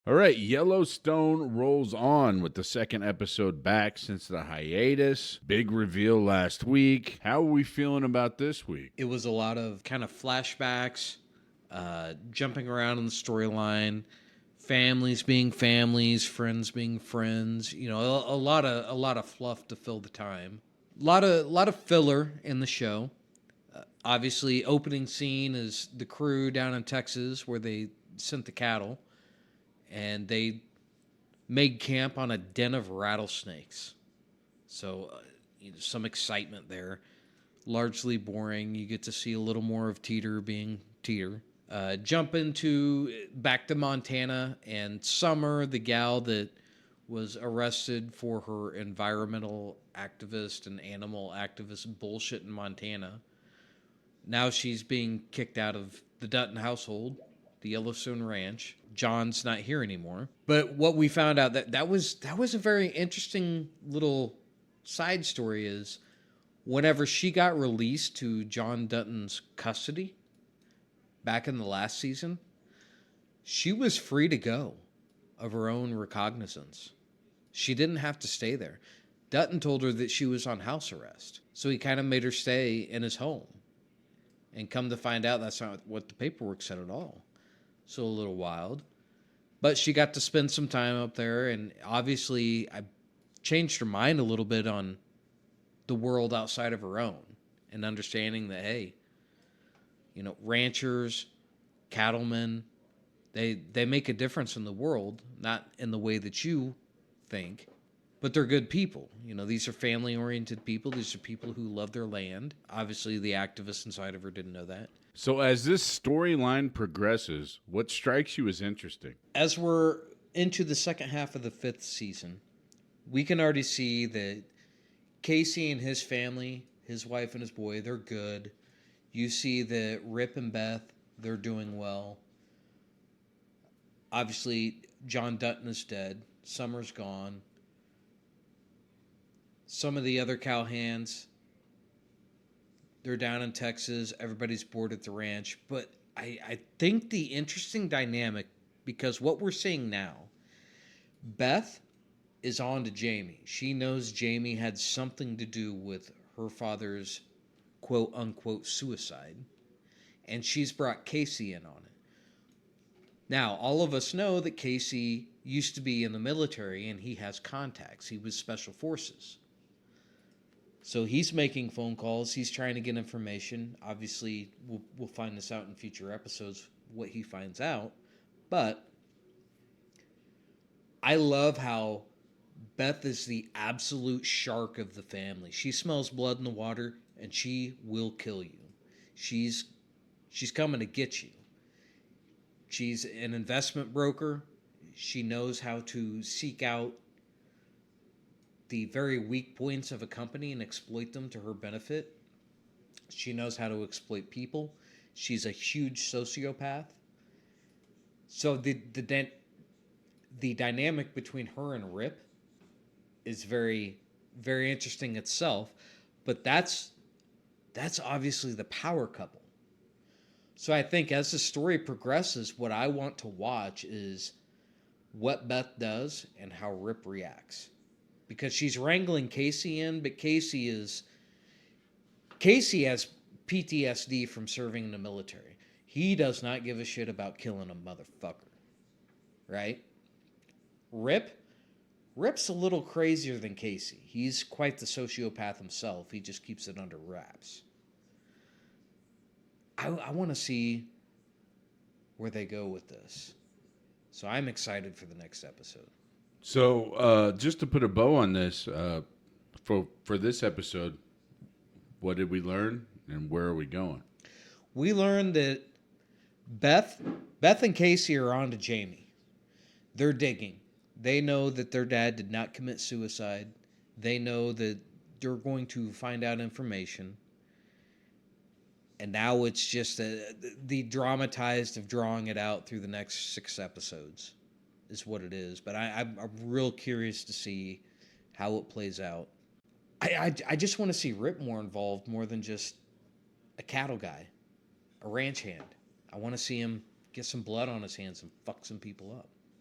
All right, Yellowstone rolls on with the second episode back since the hiatus. Big reveal last week. How are we feeling about this week? It was a lot of kind of flashbacks, jumping around in the storyline, families being families, friends being friends. You know, a lot of fluff to fill the time. A lot of filler in the show. Obviously, opening scene is the crew down in Texas where they sent the cattle, and they made camp on a den of rattlesnakes. So, some excitement there. Largely boring. You get to see a little more of Teeter being Teeter. Jump into back to Montana and Summer, the gal that was arrested for her environmental activist and animal activist bullshit in Montana. Now she's being kicked out of the Dutton household, the Yellowstone Ranch. John's not here anymore. But what we found out that was a very interesting little side story is whenever she got released to John Dutton's custody back in the last season, she was free to go of her own recognizance. She didn't have to stay there. Dutton told her that she was on house arrest. So he kind of made her stay in his home. And come to find out, that's not what the paperwork said at all. So a little wild. But she got to spend some time up there, and obviously I changed her mind a little bit on the world outside of her own and understanding that, hey, ranchers, cattlemen, they make a difference in the world, not in the way that you think, but they're good people. These are family-oriented people. These are people who love their land. Obviously, the activist inside of her didn't know that. So as this storyline progresses, what strikes you as interesting? As we're into the second half of the 5th season, we can already see that Casey and his family, his wife and his boy, they're good. You see that Rip and Beth, they're doing well. Obviously, John Dutton is dead. Summer's gone. Some of the other cowhands, they're down in Texas. Everybody's bored at the ranch. But I think the interesting dynamic, because what we're seeing now, Beth is on to Jamie. She knows Jamie had something to do with her father's quote unquote suicide, and she's brought Casey in on it. Now, all of us know that Casey used to be in the military and he has contacts. He was special forces. So he's making phone calls. He's trying to get information. Obviously, we'll find this out in future episodes, what he finds out. But I love how Beth is the absolute shark of the family. She smells blood in the water, and she will kill you. She's coming to get you. She's an investment broker. She knows how to seek out the very weak points of a company and exploit them to her benefit. She knows how to exploit people. She's a huge sociopath. So the dynamic between her and Rip is very, very interesting itself. But that's obviously the power couple. So I think as the story progresses, what I want to watch is what Beth does and how Rip reacts. Because she's wrangling Casey in, but Casey has PTSD from serving in the military. He does not give a shit about killing a motherfucker. Right? Rip's a little crazier than Casey. He's quite the sociopath himself. He just keeps it under wraps. I want to see where they go with this. So I'm excited for the next episode. So just to put a bow on this, for this episode, what did we learn and where are we going? We learned that Beth and Casey are on to Jamie. They're digging. They know that their dad did not commit suicide. They know that they're going to find out information. And now it's just the dramatized of drawing it out through the next 6 episodes is what it is. But I'm real curious to see how it plays out. I just want to see Rip more involved, more than just a cattle guy, a ranch hand. I want to see him get some blood on his hands and fuck some people up.